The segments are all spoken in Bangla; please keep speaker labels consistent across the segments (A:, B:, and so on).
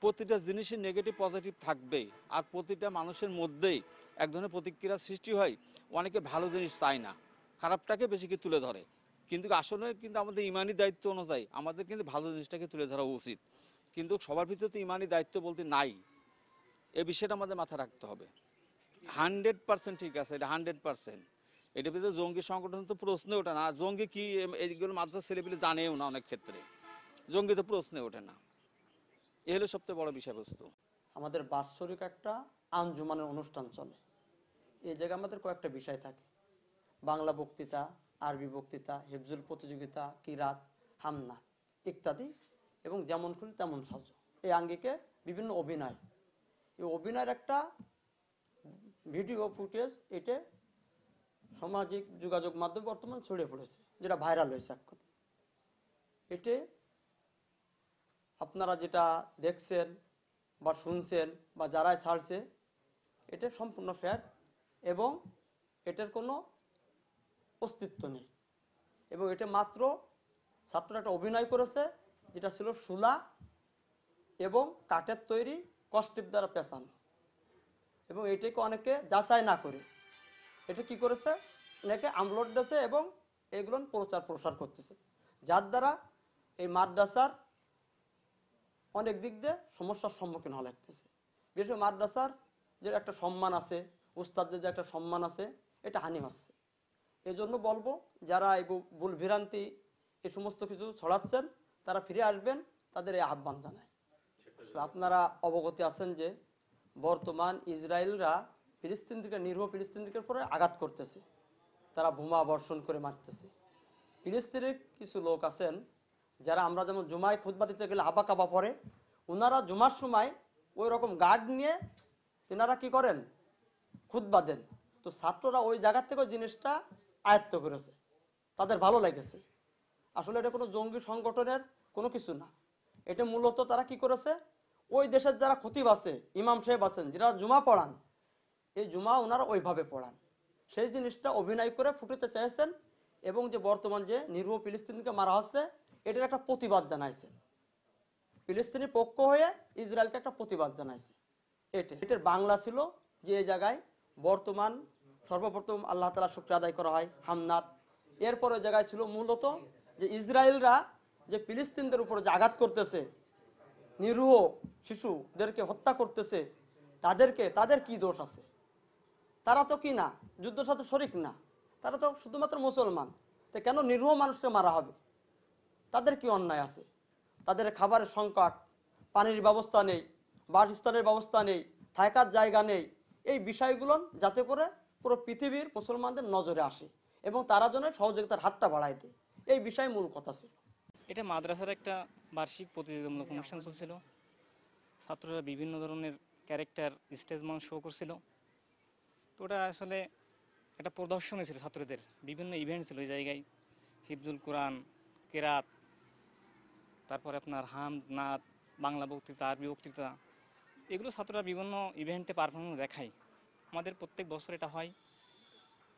A: প্রতিটা জিনিসের নেগেটিভ পজিটিভ থাকবেই, আর প্রতিটা মানুষের মধ্যেই এক ধরনের প্রতিক্রিয়ার সৃষ্টি হয়। অনেকে ভালো জিনিস চায় না, খারাপটাকে বেশি কি তুলে ধরে, কিন্তু আসলে কিন্তু আমাদের ইমানি দায়িত্ব অনুযায়ী আমাদের কিন্তু ভালো জিনিসটাকে তুলে ধরা উচিত। কিন্তু সবার ভিতরে তো ইমানি দায়িত্ব বলতে নাই, এই বিষয়টা আমাদের মাথায় রাখতে হবে। 100% ঠিক আছে, এটা 100%। এটার ভিতরে জঙ্গি সংগঠন তো প্রশ্নে ওঠে না। জঙ্গি কি এইগুলো মাদ্রাসা ছেলেপিলে জানেও না, অনেক ক্ষেত্রে জঙ্গি তো প্রশ্নে ওঠে না। এ হলো সবচেয়ে বড় বিষয়বস্তু।
B: আমাদের বাৎসরিক একটা আঞ্জুমানের অনুষ্ঠান চলে। এই জায়গায় আমাদের কয়েকটা বিষয় থাকে: বাংলা বক্তৃতা, আরবি বক্তৃতা, হিফজুল প্রতিযোগিতা, কিরাত, হামনাত ইত্যাদি, এবং যেমন খুশি তেমন সাজো, এই আঙ্গিকে বিভিন্ন অভিনয়। এই অভিনয়ের একটা ভিডিও ফুটেজ এটা সামাজিক যোগাযোগ মাধ্যমে বর্তমানে ছড়িয়ে পড়েছে, যেটা ভাইরাল হয়েছে এক কথা। এতে আপনারা যেটা দেখছেন বা শুনছেন বা যারাই ছাড়ছে, এটা সম্পূর্ণ ফ্যাক্ট এবং এটার কোনো অস্তিত্ব নেই। এবং এটা মাত্র ছাত্ররা একটা অভিনয় করেছে, যেটা ছিল সুলা এবং কাঠের তৈরি কস্টিপ দ্বারা পেঁচানো। এবং এটাকে অনেকে যাচাই না করে এটা কি করেছে, অনেকে আপলোড দিয়েছে এবং এগুলো প্রচার প্রসার করতেছে, যার দ্বারা এই মাদ্রাসার অনেক দিক দিয়ে সমস্যার সম্মুখীন হওয়া লাগতেছে। বিশেষ করে মাদ্রাসার যে একটা সম্মান আছে, উস্তাদদের যে একটা সম্মান আছে, এটা হানি হচ্ছে। এই জন্য বলবো, যারা এই ভুল ভ্রান্তি এই সমস্ত কিছু ছড়াচ্ছেন, তারা ফিরে আসবেন, তাদের এই আহ্বান জানায়। আপনারা অবগত আছেন যে বর্তমান ইসরায়েলরা ফিলিস্তিনদের, নিরীহ ফিলিস্তিনদের উপরে আঘাত করতেছে, তারা বোমা বর্ষণ করে মারতেছে। ফিলিস্তিনের কিছু লোক আছেন যারা, আমরা যেমন জুমায় খুতবা দিতে গেলে আবা কাবা পরে, ওনারা জুমার সময় ওই রকম গার্ড নিয়ে তেনারা কি করেন, খুতবা দেন। তো ছাত্ররা ওই জায়গার থেকে ওই জিনিসটা আয়ত্ত করেছে, তাদের ভালো লেগেছে। আসলে এটা কোনো জঙ্গি সংগঠনের কোনো কিছু না। এটা মূলত তারা কি করেছে, ওই দেশের যারা খতিব আছে, ইমাম সাহেব আছেন, যারা জুমা পড়ান, এই জুমা ওনারা ওইভাবে পড়ান, সেই জিনিসটা অভিনয় করে ফুটাতে চেয়েছেন। এবং যে বর্তমান যে নিরীহ ফিলিস্তিনকে মারা হচ্ছে, এটার একটা প্রতিবাদ জানাইছেন। ফিলিস্তিনের পক্ষ হয়ে ইসরায়েলকে একটা প্রতিবাদ জানাইছে। এটার বাংলা ছিল যে এই জায়গায় বর্তমান সর্বপ্রথম আল্লাহ তাআলা শুকরিয়া আদায় করা হয়, হামনাত। এরপর ওই জায়গায় ছিল মূলত যে ইসরায়েলরা যে ফিলিস্তিনদের উপর যে আঘাত করতেছে, নিরীহ শিশুদেরকে হত্যা করতেছে, তাদের কি দোষ আছে? তারা তো কি না, যুদ্ধের সাথে শরিক না, তারা তো শুধুমাত্র মুসলমান। তো কেন নিরীহ মানুষকে মারা হবে? তাদের কি অন্যায় আছে? তাদের খাবারের সংকট, পানির ব্যবস্থা নেই, বাসস্থানের ব্যবস্থা নেই, থাকার জায়গা নেই। এই বিষয়গুলো যাতে করে পুরো পৃথিবীর মুসলমানদের নজরে আসে এবং তারা যেন সহযোগিতার হাতটা বাড়ায় দেয়, এই বিষয় মূল কথা ছিল।
C: এটা মাদ্রাসার একটা বার্ষিক প্রতিযোগিতামূলক অনুষ্ঠান চলছিল। ছাত্ররা বিভিন্ন ধরনের ক্যারেক্টার স্টেজ মান শো করছিল। তো ওটা আসলে একটা প্রদর্শনী ছিল ছাত্রদের, বিভিন্ন ইভেন্ট ছিল ওই জায়গায়। হিফজুল কোরআন, কেরাত, তারপরে আপনার হাম নাত, বাংলা বক্তৃতা, আরবি বক্তৃতা, এগুলো ছাত্ররা বিভিন্ন ইভেন্টে পারফরমেন্স দেখায়। আমাদের প্রত্যেক বছর এটা হয়।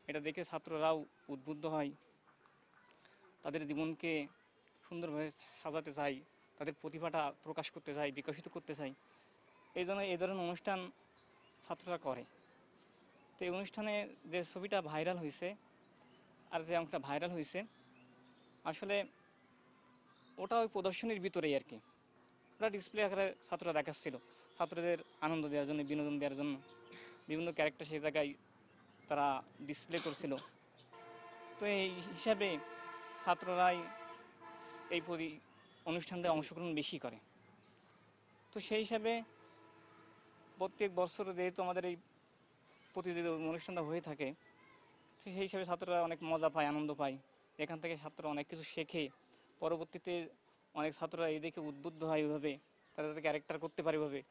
C: এটা দেখে ছাত্ররাও উদ্বুদ্ধ হয়, তাদের জীবনকে সুন্দরভাবে সাজাতে চাই, তাদের প্রতিভাটা প্রকাশ করতে চাই, বিকশিত করতে চাই। এই জন্য এই ধরনের অনুষ্ঠান ছাত্ররা করে। তো এই অনুষ্ঠানে যে ছবিটা ভাইরাল হয়েছে আর যে অঙ্কটা ভাইরাল হয়েছে, আসলে ওটা ওই প্রদর্শনীর ভিতরেই আর কি। ওটা ডিসপ্লে আকারে ছাত্ররা দেখাচ্ছিল, ছাত্রদের আনন্দ দেওয়ার জন্য, বিনোদন দেওয়ার জন্য বিভিন্ন ক্যারেক্টার সেই জায়গায় তারা ডিসপ্লে করছিল। তো এই হিসাবে ছাত্ররাই এই অনুষ্ঠানটা অংশগ্রহণ বেশি করে। তো সেই হিসাবে প্রত্যেক বছর যেহেতু আমাদের এই প্রতিযোগিতা অনুষ্ঠানটা হয়ে থাকে, তো সেই হিসাবে ছাত্ররা অনেক মজা পায়, আনন্দ পায়। এখান থেকে ছাত্ররা অনেক কিছু শেখে। পরবর্তীতে অনেক ছাত্ররা এই দেখে উদ্বুদ্ধ হয়, ওইভাবে তাদের ক্যারেক্টার করতে পারে, ওইভাবে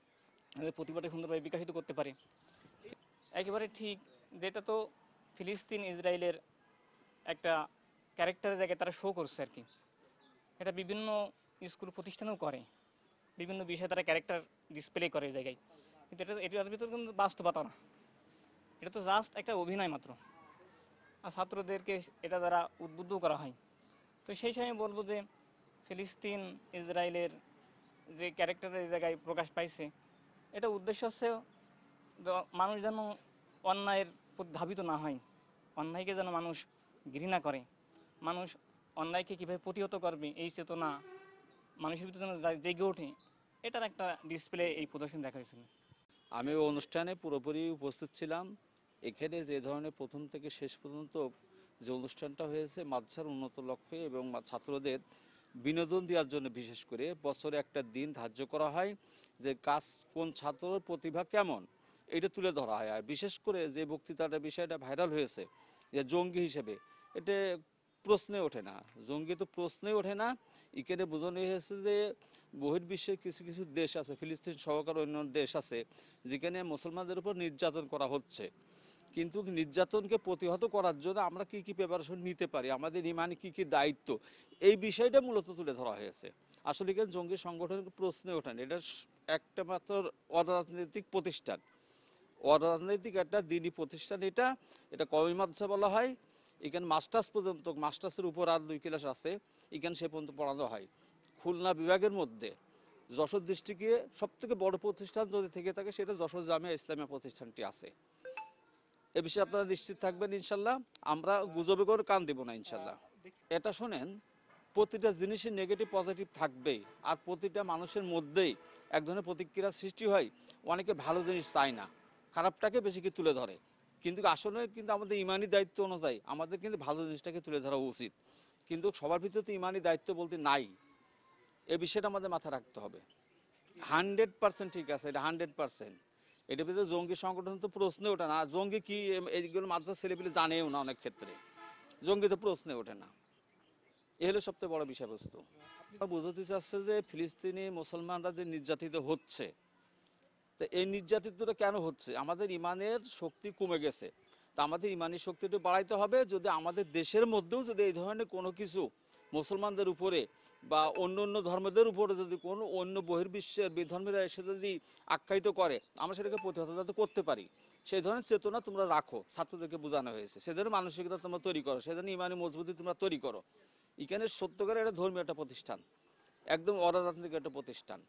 C: তাদের প্রতিভাটা সুন্দরভাবে বিকশিত করতে পারে। একেবারে ঠিক, যেটা তো ফিলিস্তিন ইসরায়েলের একটা ক্যারেক্টারের জায়গায় তারা শো করছে আর কি। এটা বিভিন্ন স্কুল প্রতিষ্ঠানেও করে, বিভিন্ন বিষয়ে তারা ক্যারেক্টার ডিসপ্লে করে এই জায়গায়। কিন্তু এটার ভিতরে কিন্তু বাস্তবতা না, এটা তো জাস্ট একটা অভিনয় মাত্র। আর ছাত্রদেরকে এটা দ্বারা উদ্বুদ্ধ করা হয়। তো সেই সময় বলবো যে ফিলিস্তিন ইসরায়েলের যে ক্যারেক্টারের এই জায়গায় প্রকাশ পাইছে, এটা উদ্দেশ্য হচ্ছে মানুষ যেন অন্যায়ের প্রতি ধাবিত না হয়, অন্যায়কে যেন মানুষ ঘৃণা করে, মানুষ অন্যায়কে কীভাবে প্রতিহত করবে এই চেতনা মানুষের ভিতরে যেন জেগে ওঠে, এটার একটা ডিসপ্লে এই প্রদর্শনী দেখা হয়েছিল।
A: আমি ওই অনুষ্ঠানে পুরোপুরি উপস্থিত ছিলাম। এখানে যে ধরনের প্রথম থেকে শেষ পর্যন্ত যে অনুষ্ঠানটা হয়েছে মাদ্রাসার উন্নত লক্ষ্যে এবং ছাত্রদের বিনোদন দেওয়ার জন্য বিশেষ করে বছরে একটা দিন ধার্য করা হয় যে কাজ কোন ছাত্রের প্রতিভা কেমন এটা তুলে ধরা হয়। আর বিশেষ করে যে বক্তৃতাটা বিষয়টা ভাইরাল হয়েছে যে জঙ্গি হিসেবে, এটা প্রশ্নে ওঠে না, জঙ্গি তো প্রশ্নে ওঠে না। এখানে বোঝানো হয়েছে যে বহির্বিশ্বের কিছু কিছু দেশ আছে, ফিলিস্তিন সহকারে অন্যান্য দেশ আছে যেখানে মুসলমানদের উপর নির্যাতন করা হচ্ছে, কিন্তু নির্যাতনকে প্রতিহত করার জন্য আমরা কি কি প্রিপারেশন নিতে পারি, আমাদের ইমানে কি কি দায়িত্ব, এই বিষয়টা মূলত তুলে ধরা হয়েছে। আসলে এখানে জঙ্গি সংগঠনের প্রশ্নে ওঠেন, এটা একটা মাত্র অরাজনৈতিক প্রতিষ্ঠান, অরাজনৈতিক একটা দিনী প্রতিষ্ঠান। এটা এটা কওমি মাদ্রাসা বলা হয়। এখানে মাস্টার্স পর্যন্ত, মাস্টার্সের উপর আর 2 ক্লাস আছে, এখানে সে পর্যন্ত পড়ানো হয়। খুলনা বিভাগের মধ্যে যশোর ডিস্ট্রিক্টে সবথেকে বড় প্রতিষ্ঠান যদি থেকে থাকে সেটা যশোর জামিয়া ইসলামিয়া প্রতিষ্ঠানটি আছে। এ বিষয়ে আপনারা নিশ্চিত থাকবেন ইনশাল্লাহ, আমরা গুজবে করে কান দেব না ইনশাল্লাহ। এটা শোনেন, প্রতিটা জিনিসের নেগেটিভ পজিটিভ থাকবেই, আর প্রতিটা মানুষের মধ্যেই এক ধরনের প্রতিক্রিয়া সৃষ্টি হয়। অনেকে ভালো জিনিস চায় না, খারাপটাকে বেশি কি তুলে ধরে, কিন্তু আসলে কিন্তু আমাদের ইমানি দায়িত্ব অনুযায়ী আমাদের কিন্তু ভালো জিনিসটাকে তুলে ধরা উচিত। কিন্তু সবার ভিতরে তো ইমানি দায়িত্ব বলতে নাই, এই বিষয়টা আমাদের মাথায় রাখতে হবে। 100% ঠিক আছে, এটা 100%। এটার ভিতরে জঙ্গি সংগঠন তো প্রশ্নে ওঠে না। জঙ্গি কি এইগুলো মাদ্রাসার ছেলেপিলে জানেও না, অনেক ক্ষেত্রে জঙ্গি তো প্রশ্নে ওঠে না। এ হলো সবচেয়ে বড় বিষয়বস্তু। বুঝতে চাচ্ছে যে ফিলিস্তিনি মুসলমানরা যে নির্যাতিত হচ্ছে, তো এই নির্যাতিতটা কেন হচ্ছে? আমাদের ইমানের শক্তি কমে গেছে, তা আমাদের ইমানি শক্তিটা বাড়াইতে হবে। যদি আমাদের দেশের মধ্যেও যদি এই ধরনের কোনো কিছু মুসলমানদের উপরে বা অন্য অন্য ধর্মদের উপরে যদি কোনো অন্য বহির্বিশ্বের বিধর্মীরা এসে যদি আখ্যায়িত করে, আমরা সেটাকে প্রতিহত যাতে করতে পারি সেই ধরনের চেতনা তোমরা রাখো, ছাত্রদেরকে বোঝানো হয়েছে। সে ধরনের মানসিকতা তোমরা তৈরি করো, সে ধরনের ইমানি মজবুতি তোমরা তৈরি করো। এখানে সত্যকারের একটা ধর্মীয় একটা প্রতিষ্ঠান, একদম অরাজনৈতিক একটা প্রতিষ্ঠান।